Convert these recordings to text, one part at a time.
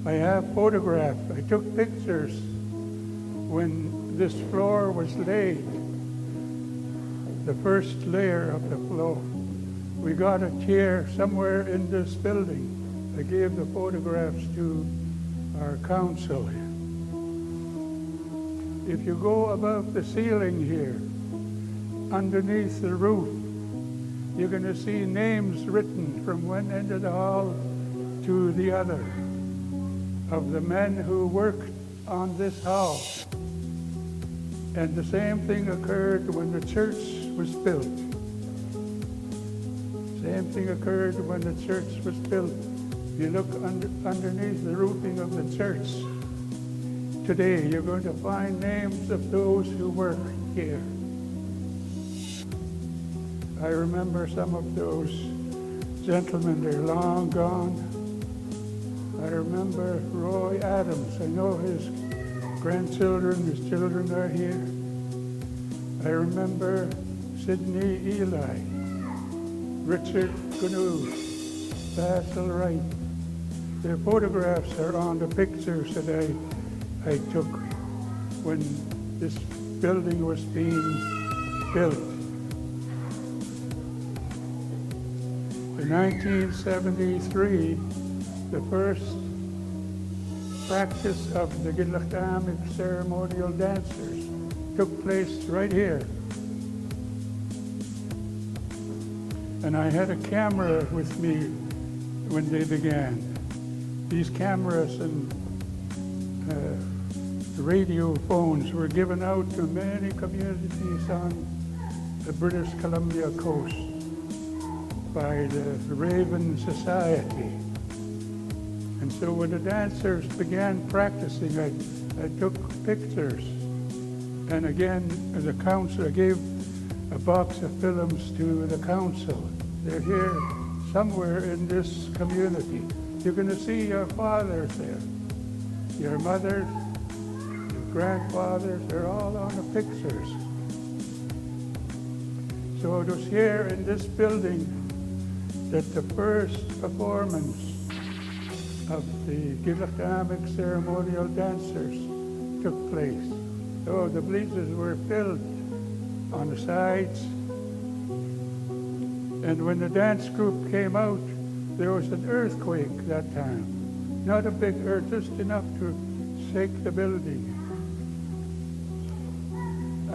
I have photographs. I took pictures when this floor was laid, the first layer of the floor. We got a chair somewhere in this building. I gave the photographs to our council. If you go above the ceiling here, underneath the roof, you're going to see names written from one end of the hall to the other of the men who worked on this house. And the same thing occurred when the church was built. Same thing occurred when the church was built. You look underneath the roofing of the church today, you're going to find names of those who work here. I remember some of those gentlemen, they're long gone. I remember Roy Adams. I know his grandchildren, his children are here. I remember Sidney Eli, Richard Canoe, Basil Wright. Their photographs are on the pictures that I took when this building was being built. In 1973, the first practice of the Gidlachtamik ceremonial dancers took place right here. And I had a camera with me when they began. These cameras and radio phones were given out to many communities on the British Columbia coast by the Raven Society. And so when the dancers began practicing, I took pictures. And again, the council, I gave a box of films to the council. They're here somewhere in this community. You're going to see your fathers there, your mothers, your grandfathers, they're all on the pictures. So it was here in this building that the first performance of the Gidlachtamik ceremonial dancers took place. So the bleachers were filled on the sides. And when the dance group came out, there was an earthquake that time. Not a big earth, just enough to shake the building.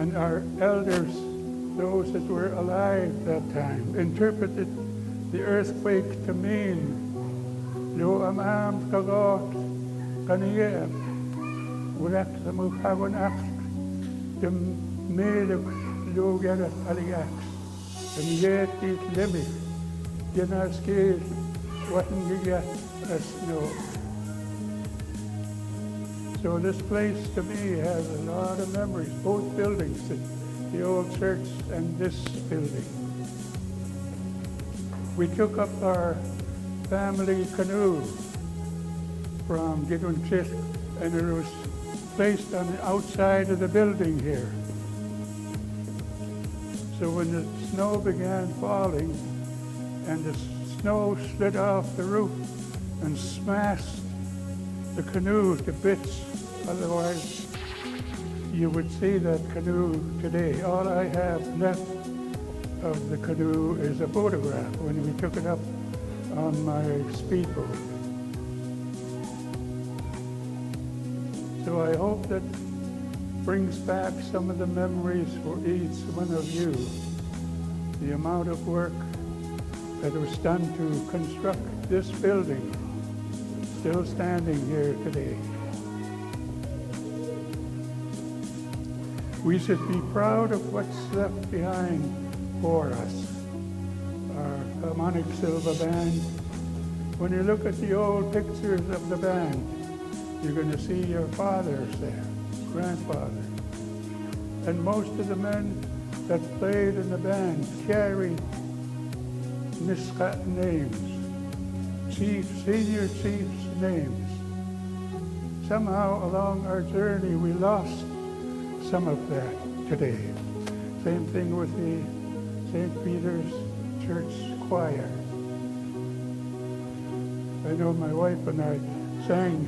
And our elders, those that were alive that time, interpreted the earthquake to mean Lo amam kagot kaniyem ulak sa mukhawan ak dem meluk lo garat aliak dem yeti lemik yanaskir watan gigat as no. So this place to me has a lot of memories, both buildings, the old church and this building. We took up our family canoe from Gidwinchit, and it was placed on the outside of the building here. So when the snow began falling and the snow slid off the roof and smashed the canoe to bits, otherwise you would see that canoe today. All I have left of the canoe is a photograph when we took it up on my speedboat. So I hope that brings back some of the memories for each one of you. The amount of work that was done to construct this building, still standing here today. We should be proud of what's left behind for us. Our harmonic silver band. When you look at the old pictures of the band, you're going to see your fathers there, grandfather. And most of the men that played in the band carried Niskat names, senior chiefs' names. Somehow along our journey we lost some of that today. Same thing with the St. Peter's Church Choir. I know my wife and I sang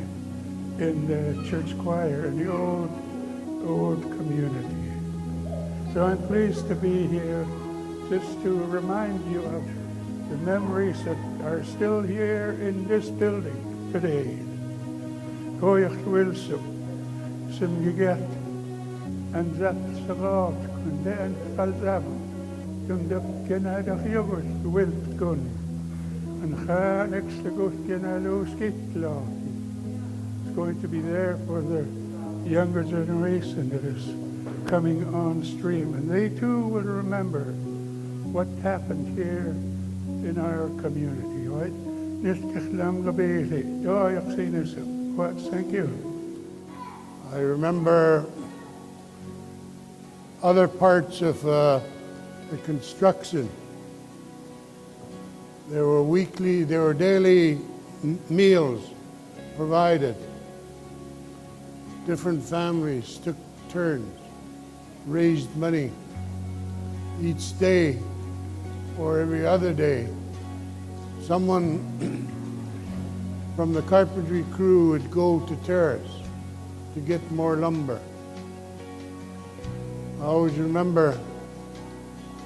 in the church choir in the old community. So I'm pleased to be here just to remind you of the memories that are still here in this building today. Goeich Wilson, Sim Giget, and that Savat, and then Falzam, Dum the Canada Yogurt, Wilt Gun, and Hanex the Gut Canalo Skitlaw. It's going to be there for the younger generation that is coming on stream, and they too will remember what happened here in our community, right? Thank you. I remember other parts of the construction. There were daily meals provided. Different families took turns, raised money each day or every other day. Someone from the carpentry crew would go to terrace to get more lumber. I always remember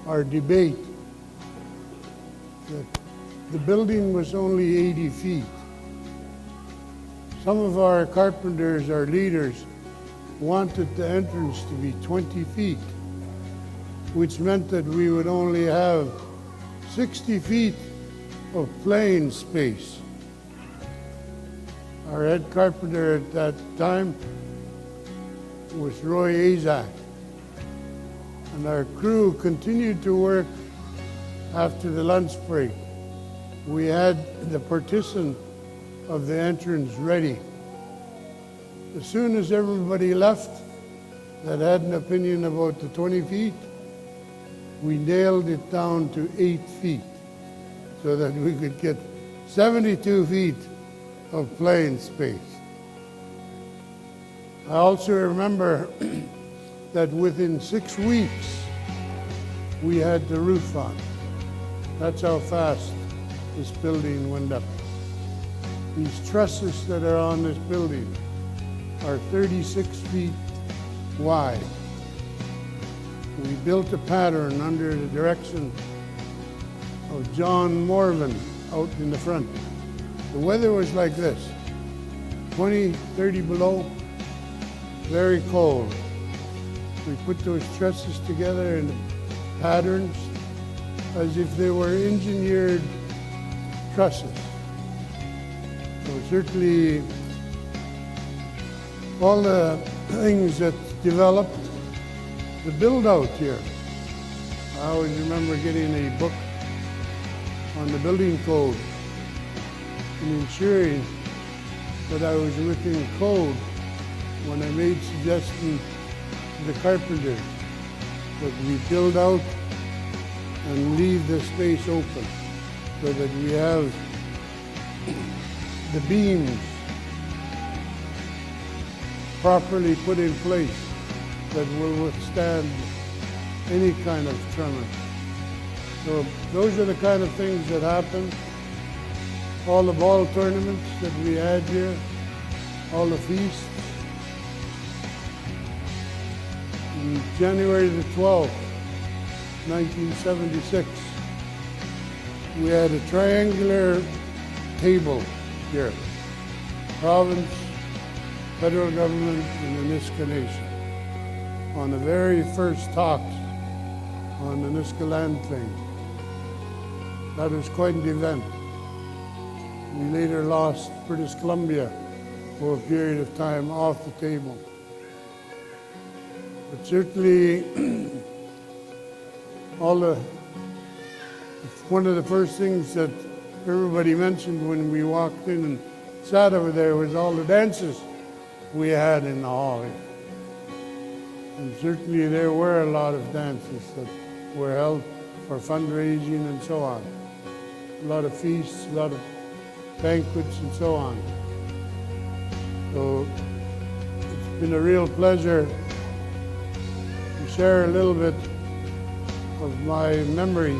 our debate that the building was only 80 feet. Some of our carpenters, our leaders, wanted the entrance to be 20 feet, which meant that we would only have 60 feet of plain space. Our head carpenter at that time was Roy Azak, and our crew continued to work after the lunch break. We had the partition of the entrance ready. As soon as everybody left that had an opinion about the 20 feet, we nailed it down to 8 feet so that we could get 72 feet of plain space. I also remember that within 6 weeks, we had the roof on. That's how fast this building went up. These trusses that are on this building are 36 feet wide. We built a pattern under the direction of John Morvan out in the front. The weather was like this, 20, 30 below, very cold. We put those trusses together in patterns as if they were engineered trusses. So certainly all the things that developed the build out here. I always remember getting a book on the building code and ensuring that I was within code when I made suggestions to the carpenters that we build out and leave the space open so that we have the beams properly put in place that will withstand any kind of tremor. So those are the kind of things that happen. All the ball tournaments that we had here, all the feasts. On January the 12th, 1976, we had a triangular table here. Province, federal government, and the Nisga'a Nation on the very first talks on the Nisga'a land claim. That was quite an event. We later lost British Columbia for a period of time off the table. But certainly, one of the first things that everybody mentioned when we walked in and sat over there was all the dances we had in the hall. And certainly there were a lot of dances that were held for fundraising and so on. A lot of feasts, a lot of banquets and so on. So it's been a real pleasure to share a little bit of my memory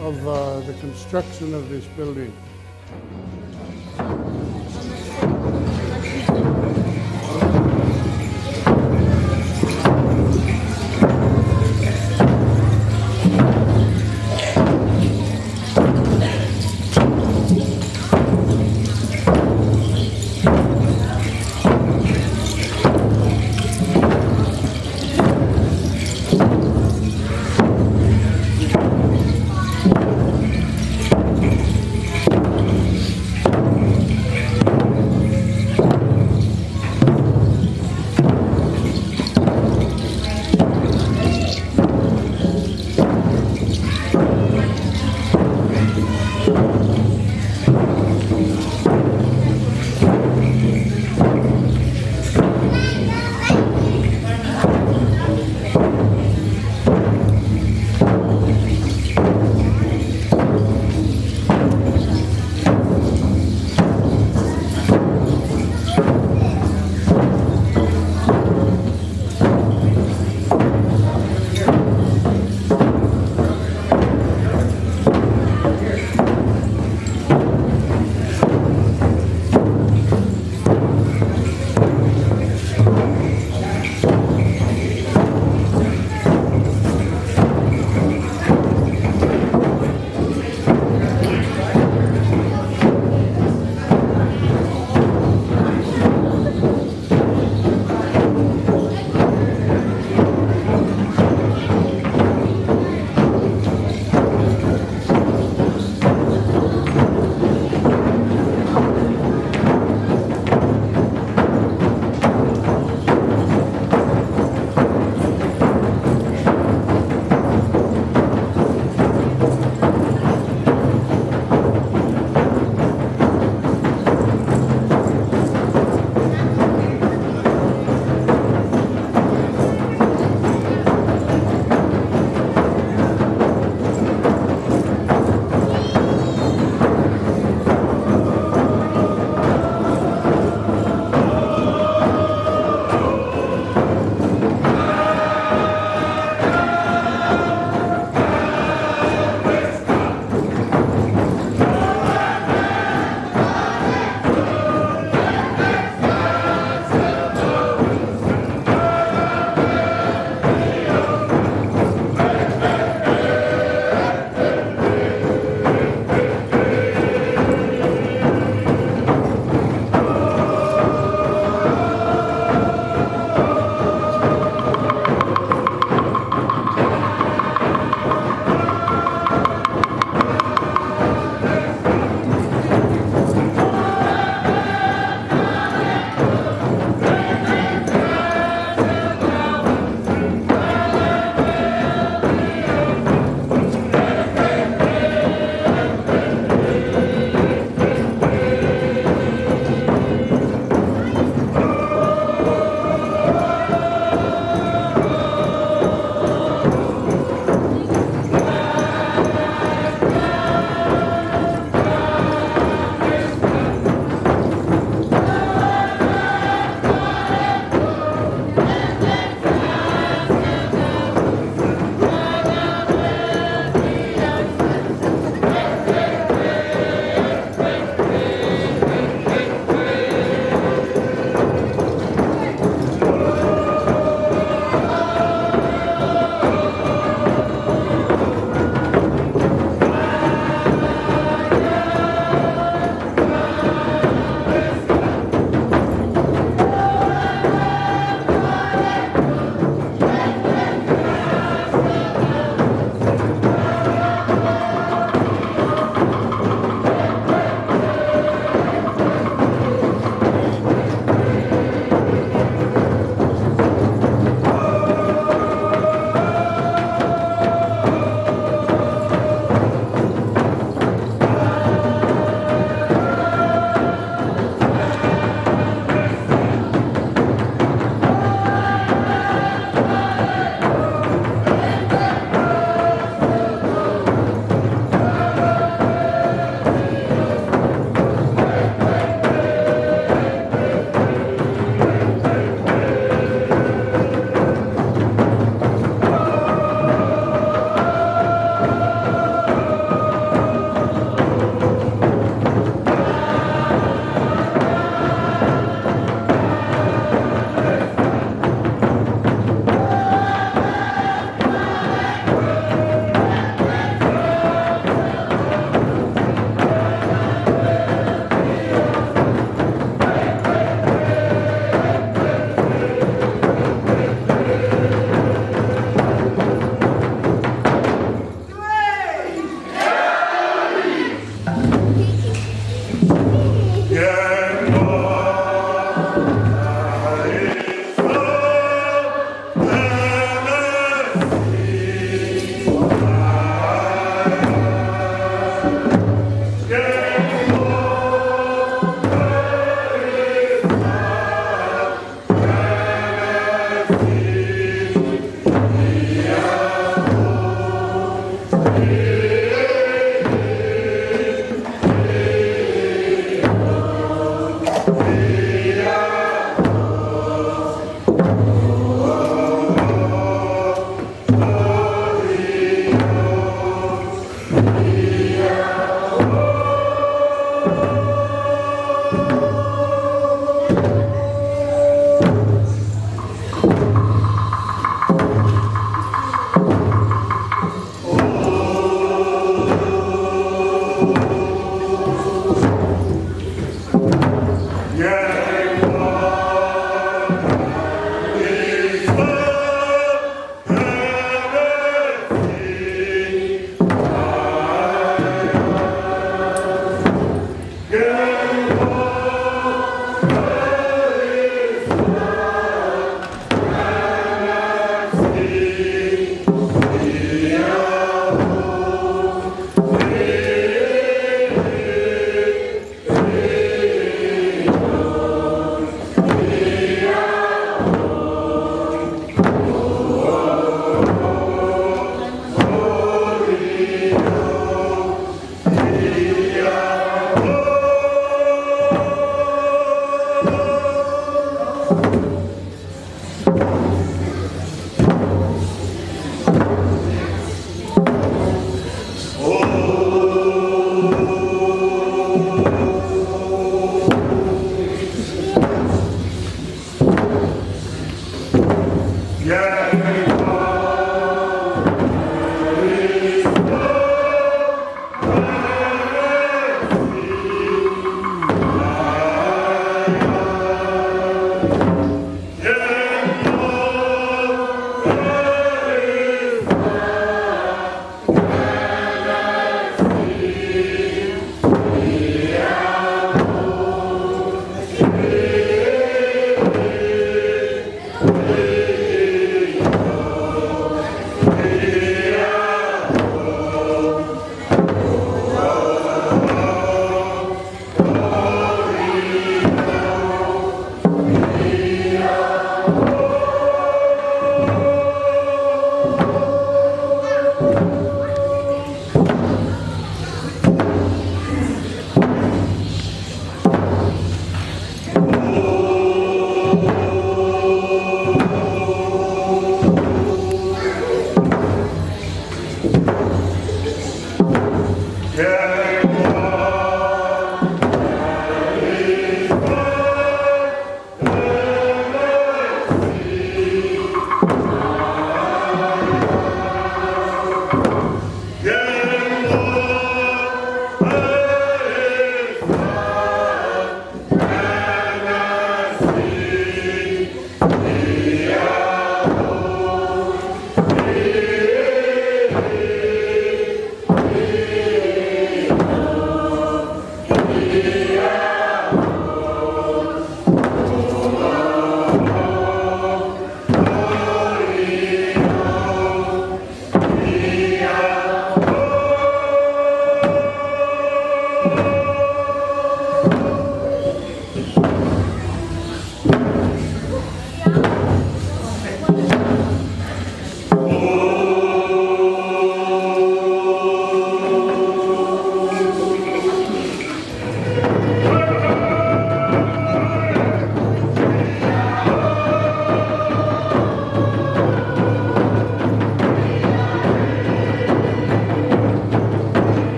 of the construction of this building.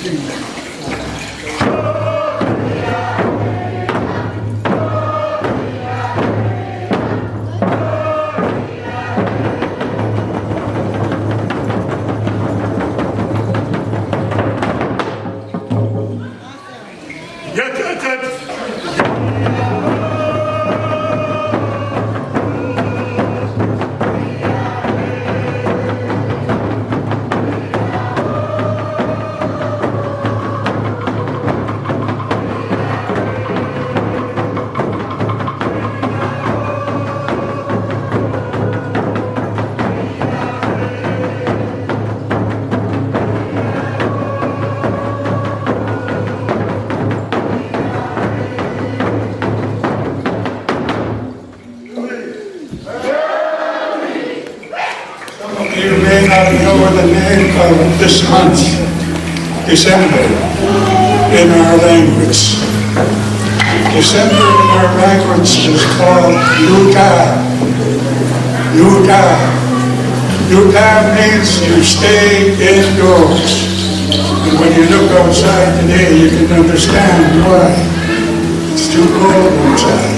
You may not know the name of this month, December, in our language. December in our language is called Yuta. Yuta. Yuta means you stay indoors. And when you look outside today, you can understand why. It's too cold outside.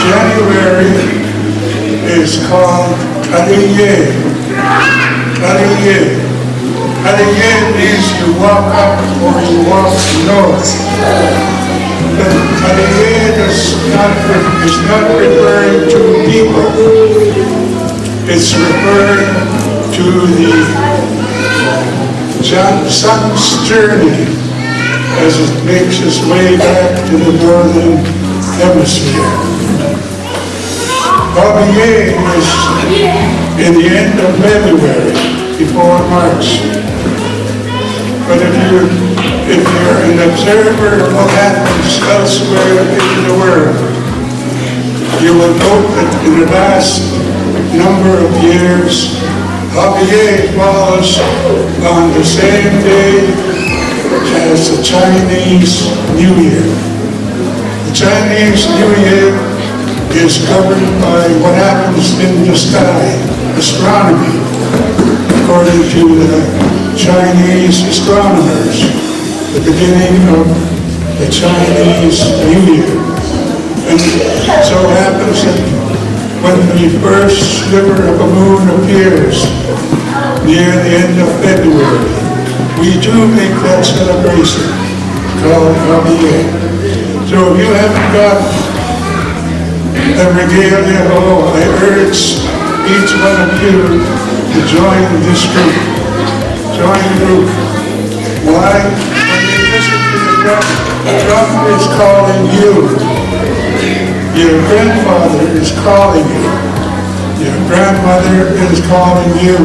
January is called Kaliye. Kaliye. Kaliye means you walk up or you walk north. But Kaliye is not referring to people. It's referring to the sun's journey as it makes its way back to the northern hemisphere. Babiye is in the end of February, before March. But if you're an observer of what happens elsewhere in the world, you will note that in the last number of years, Babiye falls on the same day as the Chinese New Year. The Chinese New Year is governed by what happens in the sky, astronomy, according to the Chinese astronomers, the beginning of the Chinese New Year. And it so happens that when the first sliver of a moon appears near the end of February, we do make that celebration called Babiye. So if you haven't got a regalia, I urge each one of you to join this group. Join the group. Why? When you listen to the drum is calling you. Your grandfather is calling you. Your grandmother is calling you.